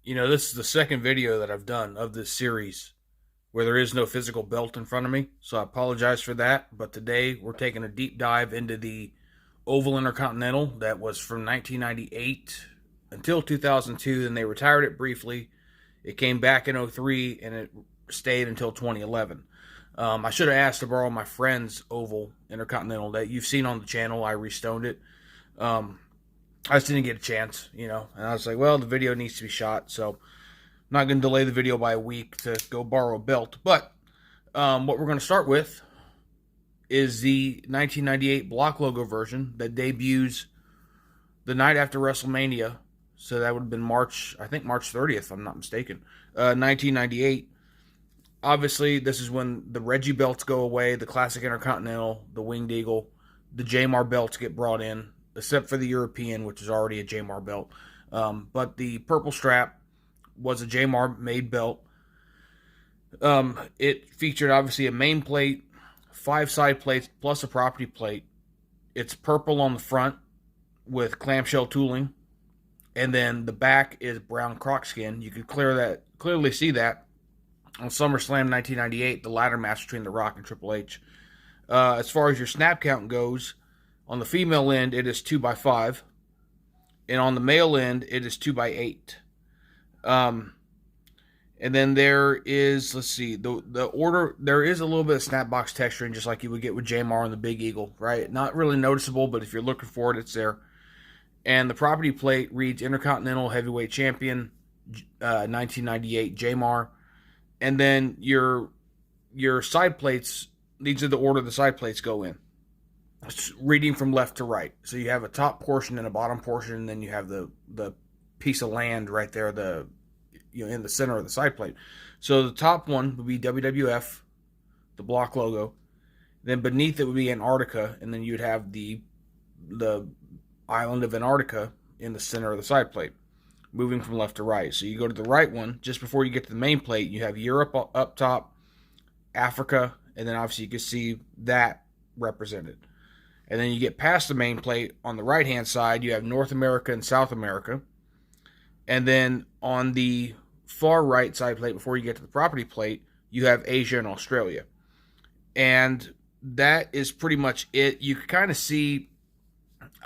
This is the second video that I've done of this series where there is no physical belt in front of me, so I apologize for that. But today we're taking a deep dive into the Oval Intercontinental that was from 1998 until 2002. Then they retired it briefly. It came back in '03 and it stayed until 2011. I should have asked to borrow my friend's Oval Intercontinental that you've seen on the channel. I restoned it. I just didn't get a chance, and I was like, well, the video needs to be shot, so I'm not going to delay the video by a week to go borrow a belt. But what we're going to start with is the 1998 block logo version that debuts the night after WrestleMania. So that would have been March 30th, if I'm not mistaken, 1998. Obviously, this is when the Reggie belts go away, the Classic Intercontinental, the Winged Eagle, the Jamar belts get brought in, except for the European, which is already a Jamar belt. But the purple strap was a Jamar made belt. It featured, obviously, a main plate, 5 side plates, plus a property plate. It's purple on the front with clamshell tooling. And then the back is brown croc skin. You can clearly see that on SummerSlam 1998, the ladder match between The Rock and Triple H. As far as your snap count goes, on the female end, it is 2x5. And on the male end, it is 2x8. And then there is, let's see, the order, there is a little bit of snapbox texturing, just like you would get with Jamar on the Big Eagle, right? Not really noticeable, but if you're looking for it, it's there. And the property plate reads Intercontinental Heavyweight Champion, 1998 Jamar. And then your side plates, these are the order the side plates go in. It's reading from left to right. So you have a top portion and a bottom portion, and then you have the piece of land right there, in the center of the side plate. So the top one would be WWF, the block logo. Then beneath it would be Antarctica, and then you'd have the island of Antarctica in the center of the side plate, moving from left to right. So you go to the right one, just before you get to the main plate, you have Europe up top, Africa, and then obviously you can see that represented. And then you get past the main plate, on the right-hand side, you have North America and South America. And then on the far right side plate, before you get to the property plate, you have Asia and Australia. And that is pretty much it. You can kind of see,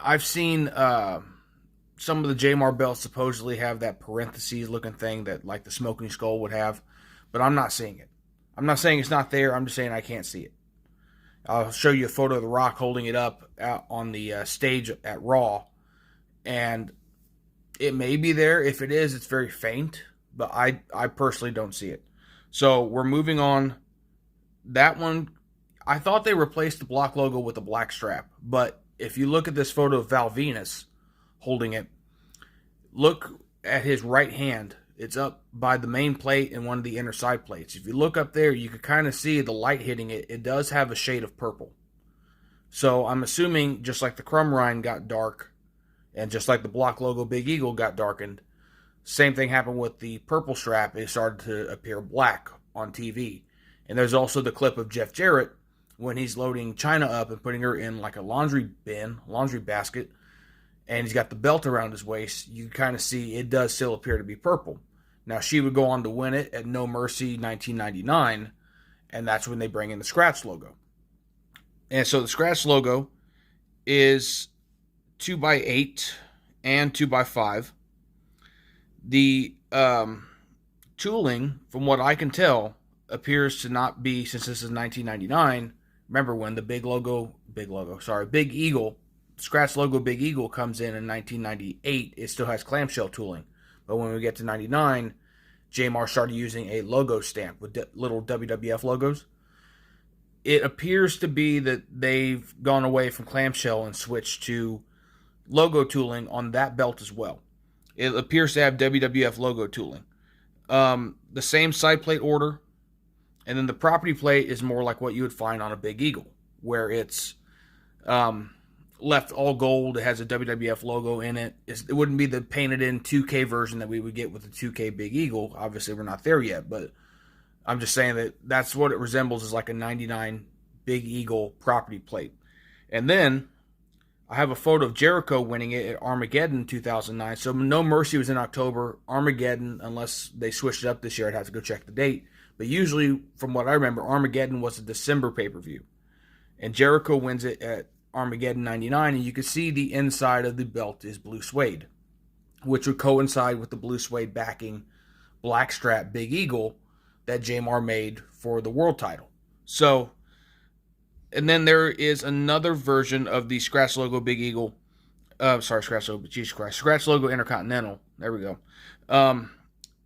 I've seen some of the Jamar belts supposedly have that parentheses looking thing that like the Smoking Skull would have, but I'm not seeing it. I'm not saying it's not there. I'm just saying I can't see it. I'll show you a photo of The Rock holding it up out on the stage at Raw, and it may be there. If it is, it's very faint, but I personally don't see it. So we're moving on. That one, I thought they replaced the block logo with a black strap, but if you look at this photo of Val Venus holding it, look at his right hand. It's up by the main plate and one of the inner side plates. If you look up there, you can kind of see the light hitting it. It does have a shade of purple. So I'm assuming just like the crumb rind got dark and just like the block logo Big Eagle got darkened, same thing happened with the purple strap. It started to appear black on TV. And there's also the clip of Jeff Jarrett when he's loading China up and putting her in like a laundry basket, and he's got the belt around his waist. You kind of see it does still appear to be purple. Now, she would go on to win it at No Mercy 1999, and that's when they bring in the Scratch logo. And so the Scratch logo is 2x8 and 2x5. The tooling, from what I can tell, appears to not be, since this is 1999, remember when the Big Eagle, Scratch logo Big Eagle comes in 1998, it still has clamshell tooling. But when we get to 99, Jamar started using a logo stamp with little WWF logos. It appears to be that they've gone away from clamshell and switched to logo tooling on that belt as well. It appears to have WWF logo tooling. The same side plate order, and then the property plate is more like what you would find on a Big Eagle, where it's left all gold. It has a WWF logo in it. It wouldn't be the painted in 2K version that we would get with the 2K Big Eagle. Obviously, we're not there yet, but I'm just saying that that's what it resembles, is like a 99 Big Eagle property plate. And then I have a photo of Jericho winning it at Armageddon 2009. So No Mercy was in October. Armageddon, unless they switched it up this year, I'd have to go check the date. But usually, from what I remember, Armageddon was a December pay-per-view. And Jericho wins it at Armageddon 99. And you can see the inside of the belt is blue suede, which would coincide with the blue suede backing blackstrap Big Eagle that Jamar made for the world title. So, and then there is another version of the Scratch Logo Big Eagle. Scratch Logo, Jesus Christ. Scratch Logo Intercontinental. There we go.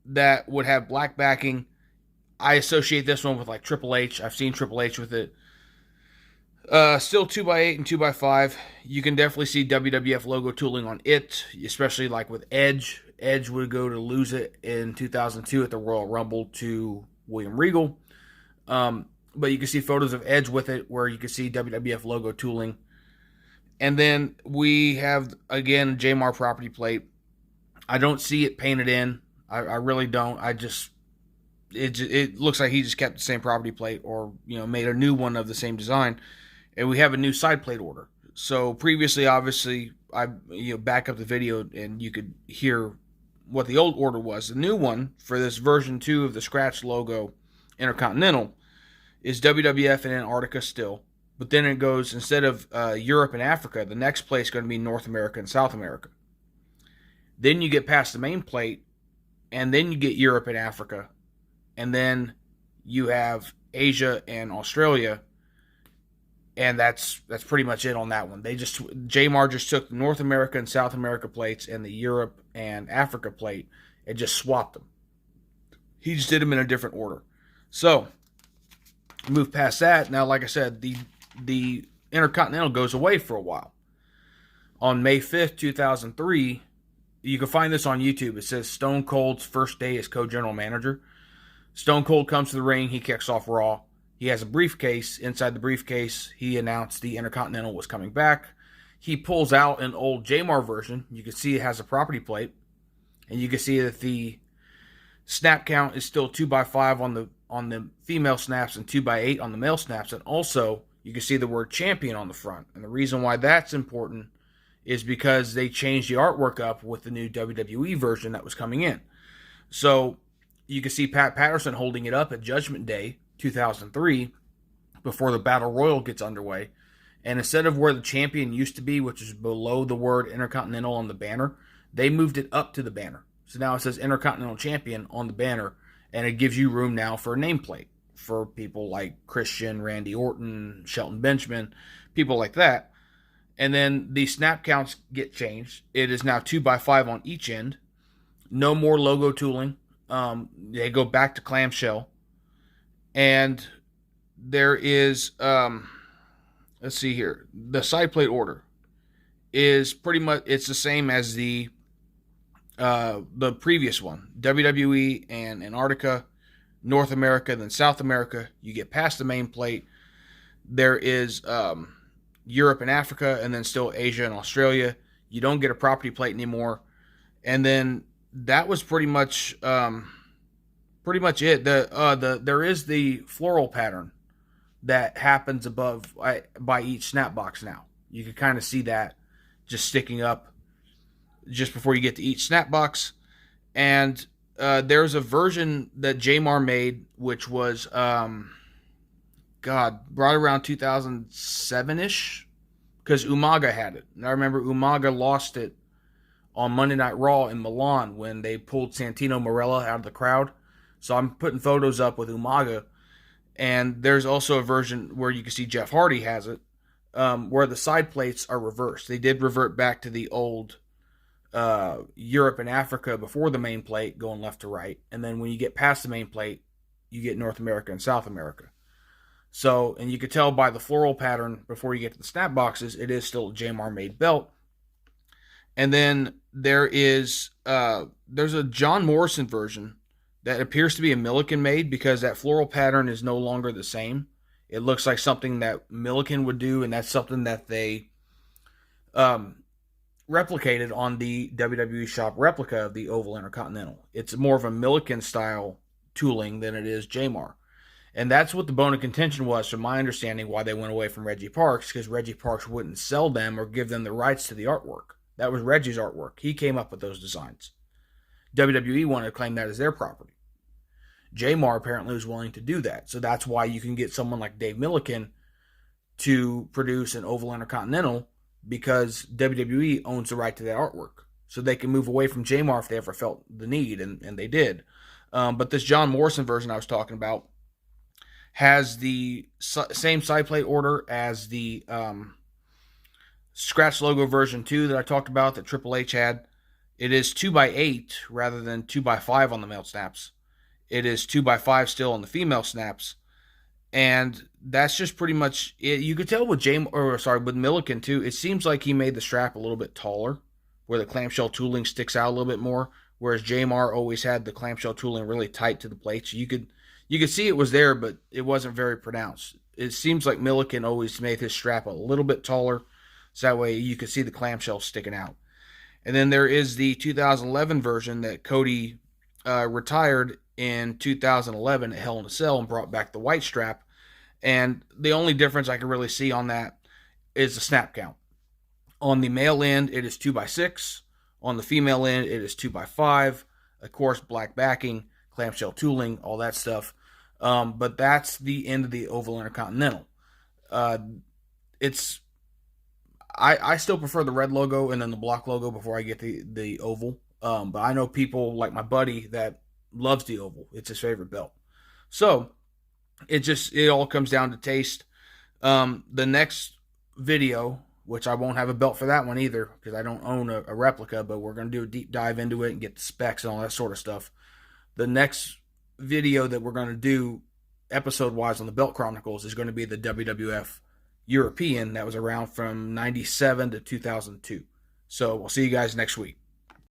That would have black backing. I associate this one with like Triple H. I've seen Triple H with it. Still 2x8 and 2x5. You can definitely see WWF logo tooling on it, especially like with Edge. Edge would go to lose it in 2002 at the Royal Rumble to William Regal. But you can see photos of Edge with it where you can see WWF logo tooling. And then we have, again, Jamar property plate. I don't see it painted in. I really don't. It looks like he just kept the same property plate or, made a new one of the same design. And we have a new side plate order. So previously, obviously, I back up the video and you could hear what the old order was. The new one for this version 2 of the Scratch Logo Intercontinental is WWF and Antarctica still. But then it goes, instead of Europe and Africa, the next place is going to be North America and South America. Then you get past the main plate, and then you get Europe and Africa. And then you have Asia and Australia. And that's pretty much it on that one. Jamar just took the North America and South America plates and the Europe and Africa plate and just swapped them. He just did them in a different order. So, move past that. Now, like I said, the Intercontinental goes away for a while. On May 5th, 2003, you can find this on YouTube. It says Stone Cold's first day as co-general manager. Stone Cold comes to the ring. He kicks off Raw. He has a briefcase. Inside the briefcase, he announced the Intercontinental was coming back. He pulls out an old Jamar version. You can see it has a property plate. And you can see that the snap count is still 2x5 on the female snaps and 2x8 on the male snaps. And also, you can see the word champion on the front. And the reason why that's important is because they changed the artwork up with the new WWE version that was coming in. So, you can see Pat Patterson holding it up at Judgment Day 2003 before the Battle Royal gets underway. And instead of where the champion used to be, which is below the word Intercontinental on the banner, they moved it up to the banner. So now it says Intercontinental Champion on the banner, and it gives you room now for a nameplate for people like Christian, Randy Orton, Shelton Benjamin, people like that. And then the snap counts get changed. It is now 2x5 on each end. No more logo tooling. They go back to clamshell. And there is, let's see here. The side plate order is pretty much, it's the same as the previous one. WWE and Antarctica, North America, then South America. You get past the main plate. There is Europe and Africa, and then still Asia and Australia. You don't get a property plate anymore. And then that was pretty much it. There is the floral pattern that happens above by each snap box now. You can kind of see that just sticking up just before you get to each snap box. And there's a version that Jamar made, which was brought around 2007-ish, because Umaga had it. And I remember Umaga lost it on Monday Night Raw in Milan when they pulled Santino Marella out of the crowd. So I'm putting photos up with Umaga. And there's also a version where you can see Jeff Hardy has it, where the side plates are reversed. They did revert back to the old Europe and Africa before the main plate, going left to right. And then when you get past the main plate, you get North America and South America. So, and you can tell by the floral pattern before you get to the snap boxes, it is still a Jamar made belt. And then there's a John Morrison version that appears to be a Milliken made, because that floral pattern is no longer the same. It looks like something that Milliken would do, and that's something that they replicated on the WWE shop replica of the Oval Intercontinental. It's more of a Milliken style tooling than it is Jamar. And that's what the bone of contention was, from my understanding, why they went away from Reggie Parks, because Reggie Parks wouldn't sell them or give them the rights to the artwork. That was Reggie's artwork. He came up with those designs. WWE wanted to claim that as their property. Jamar apparently was willing to do that. So that's why you can get someone like Dave Milliken to produce an Oval Intercontinental, because WWE owns the right to that artwork. So they can move away from Jamar if they ever felt the need, and they did. But this John Morrison version I was talking about has the same side plate order as the Scratch Logo version 2 that I talked about that Triple H had. It is 2x8 rather than 2x5 on the male snaps. It is 2x5 still on the female snaps. And that's just pretty much it. You could tell with with Milliken too, it seems like he made the strap a little bit taller, where the clamshell tooling sticks out a little bit more, whereas Jamar always had the clamshell tooling really tight to the plate. So you could see it was there, but it wasn't very pronounced. It seems like Milliken always made his strap a little bit taller, so that way you could see the clamshell sticking out. And then there is the 2011 version that Cody retired in 2011 at Hell in a Cell and brought back the white strap. And the only difference I can really see on that is the snap count. On the male end, it is 2x6. On the female end, it is 2x5. Of course, black backing, clamshell tooling, all that stuff. But that's the end of the Oval Intercontinental. I still prefer the red logo and then the block logo before I get the oval. But I know people like my buddy that loves the oval. It's his favorite belt. So it all comes down to taste. The next video, which I won't have a belt for that one either, because I don't own a replica, but we're going to do a deep dive into it and get the specs and all that sort of stuff. The next video that we're going to do episode-wise on the Belt Chronicles is going to be the WWF European that was around from 97 to 2002. So we'll see you guys next week.